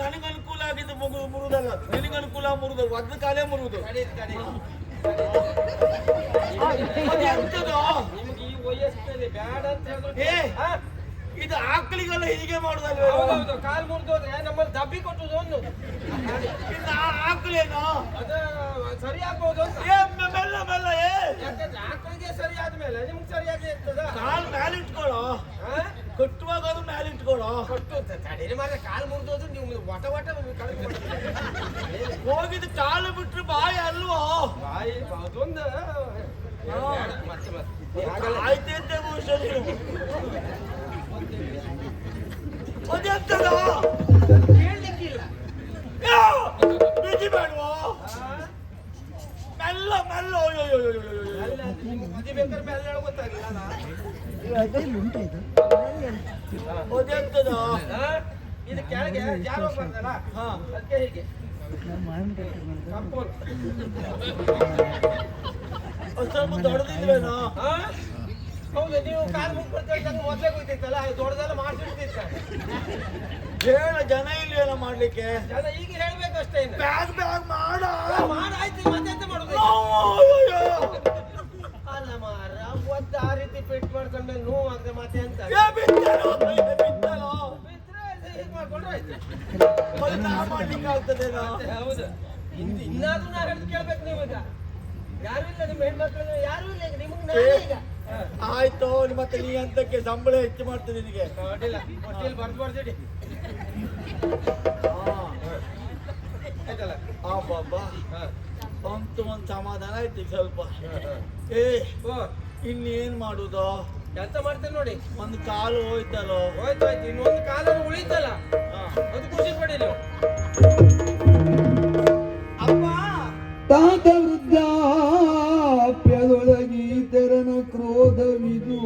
ನನಗೆ ಅನುಕೂಲ ಆಗಿದ್ದು ಮುರುದಲ್ಲ, ನಿನಗೆ ಅನುಕೂಲ ಮುರುದು ಒದ್ದು ಕಾಲೇ ಮುರುದು. ನಿಮ್ಗೆ ಈ ವಯಸ್ಸಿನಲ್ಲಿ ಬೇಡ ಅಂತ ಹೇಳಿದ್ರೆ ಇದು ಆಕಳಿಗೆಲ್ಲ ಹೀಗೆ ಮಾಡುದಲ್ಲ. ಹೌದೌದು, ಕಾಲು ಮುರಿದೋದ್ರೆ ನಮ್ಮಲ್ಲಿ ದಬ್ಬಿ ಕೊಟ್ಟುದು ಒಂದು ಆಕಳೇನು ಅದ ಸರಿ ಆಗ್ಬೋದು ಅಂತ. ಮೆಲ್ಲ ಮೆಲ್ಲ ಯಾಕಂದ್ರೆ ಆಕಳಿಗೆ ಸರಿ ಆದ್ಮೇಲೆ ನಿಮ್ಗೆ ಸರಿಯಾಗಿ ಇರ್ತದ. ಕಾಲು ಮೇಲೆ ಇಟ್ಕೊಳ್ಳೋ, ಕಟ್ಟುವಾಗ ಅದು ಮೇಲೆ ಇಟ್ಕೊಳ್ಳೋ. ಕೊಟ್ಟು ತಡೀರಿ ಮಾರ್ರೆ, ಕಾಲು ಮುರಿದೋದ್ರೆ ನೀವು ವಟ ಹೋಗಿದ ಕಾಲು ಬಿಟ್ರೆ ಬಾಯಿ ಅಲ್ವೋ? ಬಾಯಿ ಅದೊಂದು ಆಯ್ತಂತೆ ಬಹುಶಃ ಅದೆಂತದ ಕೇಳಲಿಕ್ಕಿಲ್ಲ. ಬಿಜಿ ಬೇಡವಾ? ಮೆಲ್ಲ ಮೆಲ್ಲ. ಬೇಕಾದ್ರೆ ಮೇಲೆ ಗೊತ್ತಾಗಿಲ್ಲ. ಅದೆಂತದ ಇದು ಕೆಳಗೆ ಜಾರೋ ಬರ್ತಲ್ಲ, ಅದಕ್ಕೆ ಹೀಗೆ ಸ್ವಲ್ಪ ದೊಡ್ಡದಿದ್ವೇನೋ? ಹೌದು, ನೀವು ಕಾಲು ಮುಗ್ಬಿಡ್ತಾರೆ ಮೊದಲೇ ಗೊತ್ತಿತ್ತಲ್ಲ, ದೊಡ್ಡದೆಲ್ಲ ಮಾಡಿಸಿರ್ತಿತ್ತ. ಹೇಳ ಜನ ಇಲ್ವೇನೋ ಮಾಡ್ಲಿಕ್ಕೆ? ಜನ ಈಗ ಹೇಳ್ಬೇಕಷ್ಟೇ. ಬ್ಯಾಗ್ ಬ್ಯಾಗ್ ಮಾಡಾಯ್ತು, ಮತ್ತೆಂತ ಮಾಡುದು? ಅಲ್ಲ ಮಾರ, ಒದ್ದು ಆ ರೀತಿ ಪೆಟ್ ಮಾಡ್ಕೊಂಡ್ಮೇಲೆ ನೋವು ಆಗದೆ ಮತ್ತೆ ಅಂತ ಮಾಡ್ಕೊಂಡ್ರೆ ಆಯ್ತು. ಮಾಡ್ಲಿಕ್ಕೆ ಆಗ್ತದೇನೋ? ಹೌದು, ಇನ್ನಾದ್ರೂ ನಾ ಹೇಳ್ದು ಕೇಳ್ಬೇಕು. ನೀವು ಈಗ ಯಾರು ಇಲ್ಲ, ನಿಮ್ಮ ಹೆಣ್ಮಕ್ಳು ಯಾರು ಇಲ್ಲ ಈಗ, ನಿಮಗೆ ನಾನೇ ಈಗ. ಆಯ್ತು, ಮತ್ತೆ ನೀ ಅಂತಕ್ಕೆ ಸಂಬಳ ಹೆಚ್ಚು ಮಾಡ್ತದೆ ನಿನಗೆ. ಅಡ್ಡಿಲ್ಲ, ಹೊಟ್ಟೆಯಲ್ಲಿ ಬರ್ದು ಬರ್ದಿಡಿ ಆಯ್ತಲ್ಲ. ಬಾಬಾ ಅಂತೂ ಒಂದು ಸಮಾಧಾನ ಆಯ್ತು ಈಗ ಸ್ವಲ್ಪ. ಇನ್ನೇನ್ ಮಾಡುದು? ಕೆಲಸ ಮಾಡ್ತೇನೆ ನೋಡಿ. ಒಂದು ಕಾಲು ಹೋಯ್ತಲ್ಲೋ? ಹೋಯ್ತಾಯ್ತು, ಇನ್ನೊಂದು ಕಾಲನ್ನು ಉಳಿತಲ್ಲ, ಅದು ಖುಷಿ ಪಡಿ ನೀವು. ಅಪ್ಪ ತಾತ ವೃದ್ಧಾಪ್ಯದೊಳಗಿ ತೆರನ ಕ್ರೋಧವಿದು,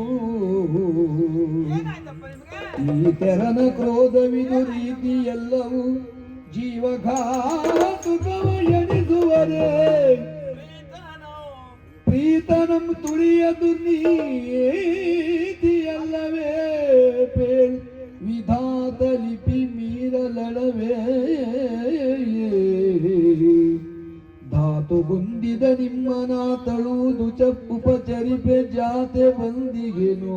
ಈ ತೆರನ ಕ್ರೋಧವಿದು ರೀತಿ ಎಲ್ಲವೂ ಜೀವಘಾತುಕವ ಎಣಿಸುವರೇ. ಪ್ರೀತನಂ ತುಳಿಯದು ನೀತಿಯಲ್ಲವೇ, ಪೇಳ್ ವಿಧಾತ ಲಿಪಿ ಮೀರಲಳವೇ. ಧಾತುಗುಂದಿದ ನಿಮ್ಮನ ತಳುವುದು ಉಪಚರಿಪೆ ಜಾತೆ ಬಂದಿಗೆನು,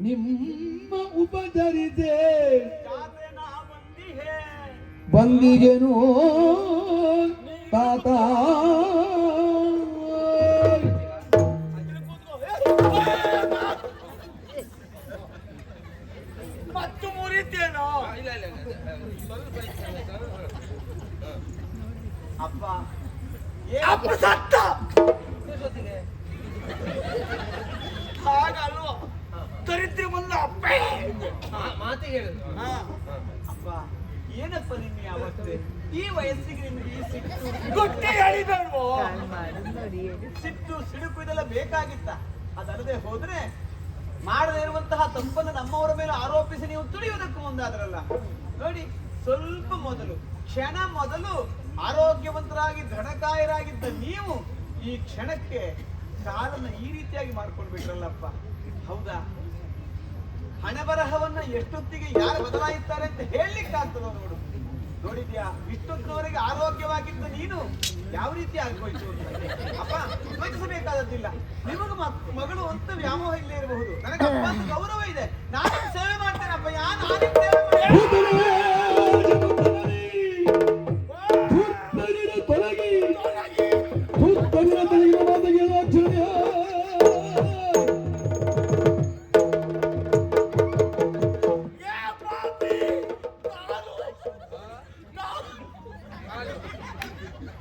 ನಿಮ್ಮ ಉಪಚರಿತೆ ಬಂದಿಗೆನು ತಾತ. ಮತ್ತು ಮುರಿತೇನೋ? ಇಲ್ಲ ಇಲ್ಲ ಇಲ್ಲ, ಸ್ವಲ್ಪ ಅಪ್ಪ ಅಪ್ಪ ಸತ್ತ ಹಾಗಲ್ವ? ದರಿದ್ರ ಮುಂದೆ ಅಪ್ಪ ಮಾತಿಗೆ ಹೇಳುದು. ಅಪ್ಪ ಏನಪ್ಪ ನಿಮ್ಗೆ ಯಾವತ್ತೇ ಈ ವಯಸ್ಸಿಗೆ ನಿಮ್ಗೆ ಈ ಸಿಟ್ಟು ಗೊಟ್ಟಿ ಹೇಳಿಬೇಡ್ವೋ? ಸಿಟ್ಟು ಸಿಡುಕು ಇದೆಲ್ಲ ಬೇಕಾಗಿತ್ತ? ಅದಲ್ಲದೆ ಹೋದ್ರೆ ಮಾಡದೇ ಇರುವಂತಹ ತಪ್ಪನ್ನು ನಮ್ಮವರ ಮೇಲೆ ಆರೋಪಿಸಿ ನೀವು ತುಳಿಯುವುದಕ್ಕೂ ಮುಂದಾದ್ರಲ್ಲ. ನೋಡಿ, ಸ್ವಲ್ಪ ಮೊದಲು ಕ್ಷಣ ಮೊದಲು ಆರೋಗ್ಯವಂತರಾಗಿ ದೃಢಕಾಯರಾಗಿದ್ದ ನೀವು ಈ ಕ್ಷಣಕ್ಕೆ ಕಾಲನ್ನ ಈ ರೀತಿಯಾಗಿ ಮಾಡ್ಕೊಂಡ್ಬಿಟ್ರಲ್ಲಪ್ಪ. ಹೌದಾ? ಹಣೆ ಬರಹವನ್ನ ಎಷ್ಟೊತ್ತಿಗೆ ಯಾರು ಬದಲಾಯಿಸ್ತಾರೆ ಅಂತ ಹೇಳಲಿಕ್ಕಾಗ್ತದೋ ನೋಡು. ನೋಡಿದ್ಯಾ, ಇಷ್ಟೊತ್ತಿನವರೆಗೆ ಆರೋಗ್ಯವಾಗಿದ್ದ ನೀನು ಯಾವ ರೀತಿ ಆಗೋಯ್ತು ಅಂತ. ಅಪ್ಪ ಯೋಚಿಸಬೇಕಾದದ್ದಿಲ್ಲ. ನಿಮಗ ಮಗಳು ಅಂತ ವ್ಯಾಮೋಹ ಇಲ್ಲೇ ಇರಬಹುದು, ನನಗೆ ಅಪ್ಪ ಅಂತ ಗೌರವ ಇದೆ. ನಾನು ಸೇವೆ ಮಾಡ್ತೇನಪ್ಪ. ನಾನು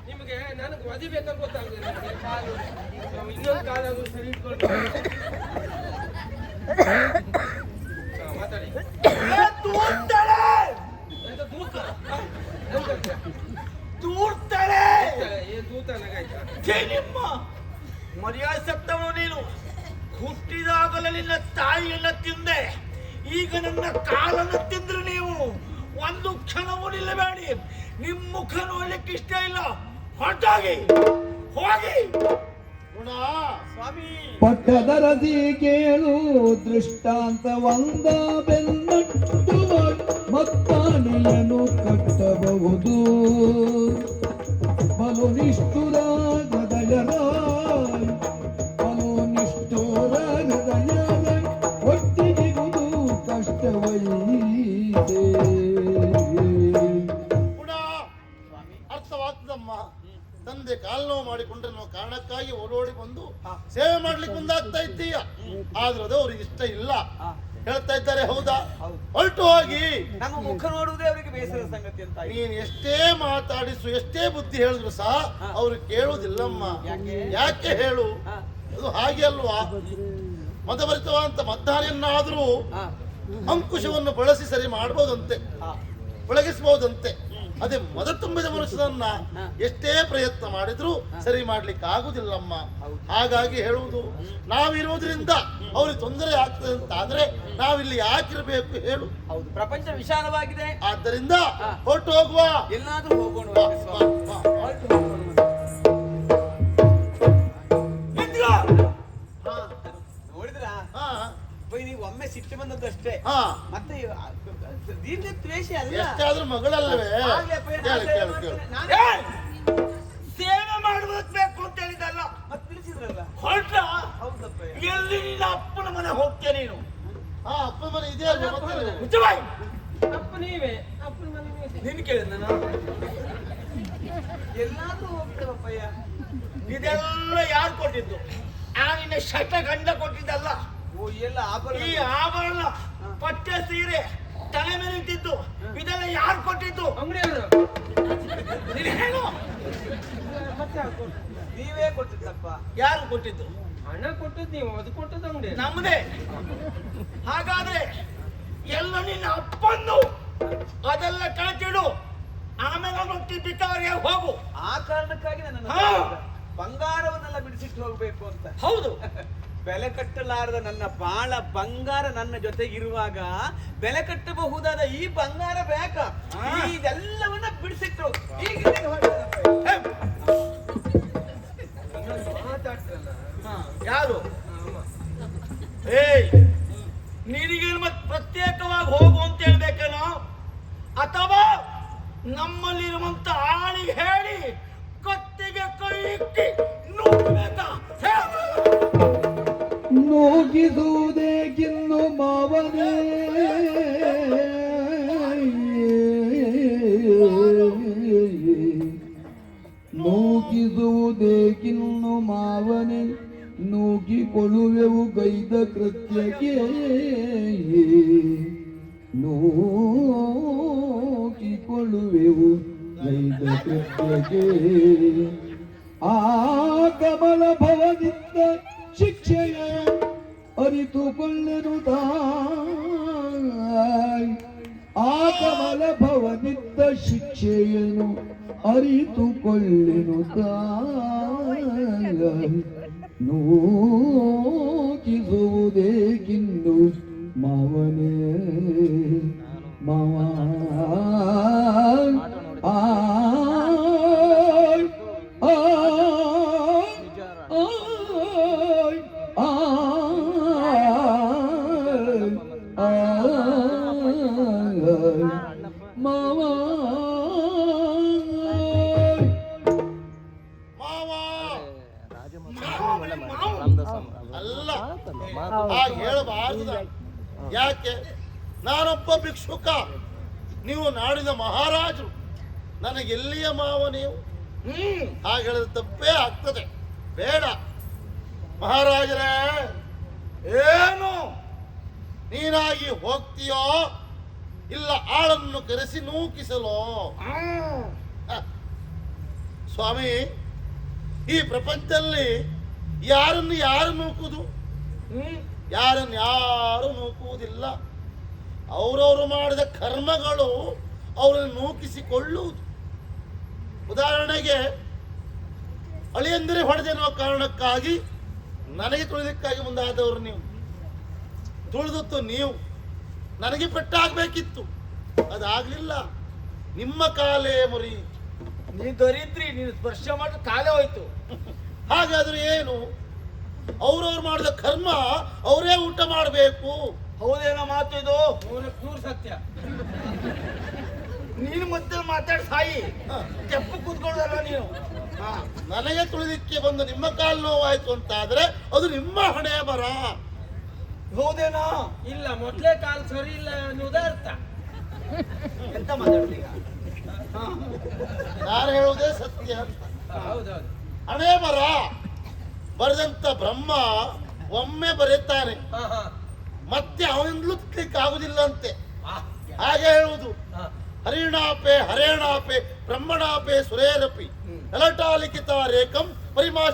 ನಿಮಗೆ ನನಗೆ ಒದಿಬೇಕಂತ ಗೊತ್ತಾಗುದಿಲ್ಲ. ಇನ್ನೊಂದು ಕಾಲ ಸರಿ ಇಟ್ಕೊಂಡು ಮಾತಾಡಿ. ನಿಮ್ಮ ಮರ್ಯಾದೆ ಸತ್ತವನು ನೀನು. ಹುಟ್ಟಿದಾಗಲೇ ನಿನ್ನ ತಾಯಿಯನ್ನ ತಿಂದೆ, ಈಗ ನನ್ನ ಕಾಲನ್ನು ತಿಂದ್ರೆ ನೀವು ಒಂದು ಕ್ಷಣವೂ ನಿಲ್ಲಬೇಡಿ. ನಿಮ್ಮ ಮುಖ ನೋಡ್ಲಿಕ್ಕೆ ಇಷ್ಟ ಇಲ್ಲ. ಹೊರಟಾಗಿ ಹೋಗಿ. ಸ್ವಾಮಿ ಪಟ್ಟದರಸಿ ಕೇಳು ದೃಷ್ಟಾಂತ ಒಂದ ಬೆನ್ನಟ್ಟುವ ಮತ್ತಾನೆಯನ್ನು ಕಟ್ಟಬಹುದು ಬಲು ನಿಷ್ಠುರ ಹೃದಯರಾಯ್ ಬಲು ನಿಷ್ಠುರ ಹೃದಯರಾಯ್ ಒಟ್ಟಿಗಿರುವುದು ಕಷ್ಟವೈದೆ. ಕೂಡ ಅರ್ಥವಾಗ್ತದಮ್ಮ. ತಂದೆ ಕಾಲ್ನೋವು ಮಾಡಿಕೊಂಡ್ರೆ ನಾವು ಕಾರಣಕ್ಕಾಗಿ ಓಡೋಡಿ ಬಂದು ಸೇವೆ ಮಾಡ್ಲಿಕ್ಕೆ ಮುಂದಾಗ್ತಾ ಇದ್ದೀಯ. ಆದ್ರೆ ಅದು ಅವ್ರಿಗೆ ಇಷ್ಟ ಇಲ್ಲ ಹೇಳ್ತಾ ಇದ್ದಾರೆ. ಹೌದಾ? ಹೊರಟು ಹೋಗಿ. ನಮ್ಮ ಮುಖ ನೋಡುವುದೇ ಅವರಿಗೆ ಬೇಸರದ ಸಂಗತಿ ಅಂತ. ನೀನ್ ಎಷ್ಟೇ ಮಾತಾಡಿಸು ಎಷ್ಟೇ ಬುದ್ಧಿ ಹೇಳಿದ್ರು ಸಹ ಅವ್ರು ಕೇಳುವುದಿಲ್ಲಮ್ಮ. ಯಾಕೆ ಹೇಳು? ಅದು ಹಾಗೆ ಅಲ್ವಾ? ಮದಭರಿತವಂತ ಮದ್ದಾನೆಯನ್ನಾದ್ರೂ ಅಂಕುಶವನ್ನು ಬಳಸಿ ಸರಿ ಮಾಡಬಹುದಂತೆ, ಒಳಗಿಸಬಹುದಂತೆ. ಅದೇ ಮದ ತುಂಬಿದ ಮನುಷ್ಯನನ್ನ ಎಷ್ಟೇ ಪ್ರಯತ್ನ ಮಾಡಿದ್ರು ಸರಿ ಮಾಡ್ಲಿಕ್ಕೆ ಆಗುದಿಲ್ಲಮ್ಮ. ಹಾಗಾಗಿ ಹೇಳುವುದು, ನಾವಿರುವುದರಿಂದ ಅವ್ರಿಗೆ ತೊಂದರೆ ಆಗ್ತದೆ ಅಂತ ಆದ್ರೆ ನಾವಿಲ್ಲಿ ಯಾಕಿರ್ಬೇಕು ಹೇಳು? ಹೌದು, ಪ್ರಪಂಚ ವಿಶಾಲವಾಗಿದೆ. ಆದ್ದರಿಂದ ಹೊರಟು ಹೋಗುವ. ಎಲ್ಲಾದ್ರೂ ಹೋಗೋಣ. ನೋಡಿದ್ರ ನೀವು ಒಮ್ಮೆ ಸಿಟ್ಟು ಬಂದದ್ದಷ್ಟೇ, ಮತ್ತೆ ದೀರ್ಘ ದ್ವೇಷ ಅಲ್ಲ. ಎಷ್ಟಾದ್ರೂ ಮಗಳಲ್ಲವೇ? ಸೇವೆ ಮಾಡುವುದಕ್ಕೆ ಬೇಕು ಅಂತ ಹೇಳಿದಲ್ಲ, ಮತ್ತೆ ತಿಳಿಸಿದ್ರಲ್ಲ. ಹೊರಟ ಹೌದಪ್ಪ. ಎಲ್ಲಿ ನಿನ್ನ ಅಪ್ಪನ ಮನೆ ಹೋಗ್ತೇ ನೀನು? ಅಪ್ಪನ ಮನೆ ಇದೆ ಅಲ್ವಾ? ಅಪ್ಪ ನೀವೇ ಅಪ್ಪನ ಮನೆ ನೀನು ಕೇಳಿದ ಎಲ್ಲಾದ್ರೂ ಹೋಗ್ತೇವಪ್ಪಯ್ಯ. ಇದೆಲ್ಲ ಯಾರು ಕೊಟ್ಟಿದ್ದು? ಆ ನಿನ್ನ ಶಟ ಗಂಡ ಕೊಟ್ಟಿದ್ದಲ್ಲ. ಓ, ಎಲ್ಲ ಆಭರಣ. ಈ ಆಭರಣ, ಪಟ್ಟೆ ಸೀರೆ, ತಲೆ ಮೇಲೆ ಇಟ್ಟಿದ್ದು, ಇದೆಲ್ಲ ಯಾರು ಕೊಟ್ಟಿದ್ದು? ಅಂಗಡಿಯವರು. ನೀನು ಹೇಳು. ನೀವೇ ಕೊಟ್ಟಿದ್ದಪ್ಪ. ಯಾರು ಕೊಟ್ಟಿದ್ದು? ಹಣ ಕೊಟ್ಟದ್ದು ನೀವು, ಅದು ಕೊಟ್ಟದ್ದು ಅಂಗಡಿ ನಮ್ಮದೇ. ಹಾಗಾದ್ರೆ ಎಲ್ಲ ನಿನ್ನ ಅಪ್ಪನ್ನು ಅದೆಲ್ಲ ಕಳಚಿಡು, ಆಮೇಲೆ ರೊಟ್ಟಿ ಬಿಟ್ಟವರಿಗೆ ಹೋಗು. ಆ ಕಾರಣಕ್ಕಾಗಿ ನನ್ನ ಬಂಗಾರವನ್ನೆಲ್ಲ ಬಿಡಿಸಿಟ್ಟು ಹೋಗ್ಬೇಕು ಅಂತ. ಹೌದು. ಬೆಲೆ ಕಟ್ಟಲಾರದ ನನ್ನ ಬಾಳ ಬಂಗಾರ ನನ್ನ ಜೊತೆಗಿರುವಾಗ ಬೆಲೆ ಕಟ್ಟಬಹುದಾದ ಈ ಬಂಗಾರ ಬೇಕ? ಇದೆಲ್ಲವನ್ನ ಬಿಡಿಸಿಟ್ಟು ಈಗ ಯಾರು? ಏಯ್, ನಿನಗೇನು ಮತ್ತೆ ಪ್ರತ್ಯೇಕವಾಗಿ ಹೋಗು ಅಂತ ಹೇಳ್ಬೇಕೇನೋ, ಅಥವಾ ನಮ್ಮಲ್ಲಿರುವಂತ ಆಳಿಗೆ ಹೇಳಿ ಕತ್ತಿಗೆ ಕೈ ಇಟ್ಟಿ ನುಗ್ಗಬೇಕಾ? ನೋಗಿದುವುದೇಕಿನ್ನು ಮಾವನೇ ನೋಗಿದುವುದೇಕಿನ್ನು ಮಾವನೇ ನೂಗಿಕೊಳ್ಳುವೆವು ಗೈದ ಕೃತ್ಯಕ್ಕೆ ನೂಗಿಕೊಳ್ಳುವೆವು ಗೈದ ಕೃತ್ಯಕ್ಕೆ ಆ ಕಮಲ ಭವನಿಂದ ಶಿಕ್ಷೆಯ ಅರಿತುಕೊಳ್ಳೆನು ತಾಯ್ ಆ ಕಮಲ ಭವನಿದ್ದ ಶಿಕ್ಷೆಯನ್ನು ಅರಿತುಕೊಳ್ಳೆನು ತಾಯ್ ನೋಕಿಸುವುದೇಕಿನ್ನು ಮಾವನೇ ಮಾವ ಅಲ್ಲ, ಹೇಳಬಾರದು. ಯಾಕೆ? ನಾನೊಬ್ಬ ಭಿಕ್ಷುಕ, ನೀವು ನಾಡಿನ ಮಹಾರಾಜರು, ನನಗೆಲ್ಲಿಯ ಮಾವ ನೀವು? ಹಾಗೆ ಹೇಳಿದ್ರೆ ತಪ್ಪೇ ಆಗ್ತದೆ. ಬೇಡ ಮಹಾರಾಜರೇ. ಏನು ನೀನಾಗಿ ಹೋಗ್ತೀಯೋ ಇಲ್ಲ ಆಳನ್ನು ಕರೆಸಿ ನೂಕಿಸಲೋ? ಸ್ವಾಮಿ, ಈ ಪ್ರಪಂಚದಲ್ಲಿ ಯಾರನ್ನು ಯಾರು ನೂಕುದು? ಯಾರನ್ನು ಯಾರು ನೂಕುವುದಿಲ್ಲ. ಅವರವರು ಮಾಡಿದ ಕರ್ಮಗಳು ಅವರನ್ನು ನೂಕಿಸಿಕೊಳ್ಳುವುದು. ಉದಾಹರಣೆಗೆ, ಅಳಿಯಂದರೆ ಹೊಡೆದೆನ್ನುವ ಕಾರಣಕ್ಕಾಗಿ ನನಗೆ ತುಳಿದಕ್ಕಾಗಿ ಮುಂದಾದವರು ನೀವು, ತುಳಿದತ್ತು ನೀವು, ನನಗೆ ಪೆಟ್ಟಾಗಬೇಕಿತ್ತು, ಅದಾಗಲಿಲ್ಲ. ನಿಮ್ಮ ಕಾಲೇ ಮುರಿಯಿತು. ನೀ ದೊರೀತ್ರಿ, ನೀನು ಸ್ಪರ್ಶ ಮಾಡಿದ ಕಾಲೇ ಹೋಯ್ತು. ಹಾಗಾದ್ರೆ ಏನು? ಅವ್ರವ್ರು ಮಾಡಿದ ಕರ್ಮ ಅವರೇ ಊಟ ಮಾಡಬೇಕು. ಹೌದೇನಮ್ಮ? ಮಾತು ಇದು? 100 ಸತ್ಯ. ನೀನು ಮತ್ತೆ ಮಾತಾಡಿ ಸಾಯಿ. ತೆಪ್ಪು ಕೂತ್ಕೊಳ್ಳೋದಲ್ಲ ನೀನು. ಹಾ, ನನಗೆ ತುಳಿಲಿಕ್ಕೆ ಬಂದು ನಿಮ್ಮ ಕಾಲು ನೋವಾಯ್ತು ಅಂತ ಆದ್ರೆ ಅದು ನಿಮ್ಮ ಹಣೆ ಬರ. ಹೌದೇನೋ? ಇಲ್ಲ, ಮೊದ್ಲೇ ಕಾಲು ಸರಿ ಇಲ್ಲ ಅನ್ನೋದೇ ಅರ್ಥ. ಎಂತ ಮಾತಾಡ್ತೀಗ? ನಾನು ಹೇಳುವುದೇ ಸತ್ಯ ಅಂತ. ಹೌದೌದು. ಹಣೆ ಬರ ಬರೆದಂತ ಬ್ರಹ್ಮ ಒಮ್ಮೆ ಬರೆಯುತ್ತಾನೆ, ಹಾ ಹಾ ಮತ್ತೆ ಅವನಿಂದಲೂ ತಿಕ್ಲಿಕ್ಕೆ ಆಗುದಿಲ್ಲ ಅಂತೆ. ಹಾ ಹಾಗೆ ಹೇಳುವುದು. ಹಾ. ಹರಿಣಾಪೆ ಹರೇಣಾಪೆ ಬ್ರಹ್ಮಣಾಪೆ ಸುರೇರಪಿ ನಲಟಾಲಿಖಿತ ರೇಖಂ ಪರಿಮಾಶ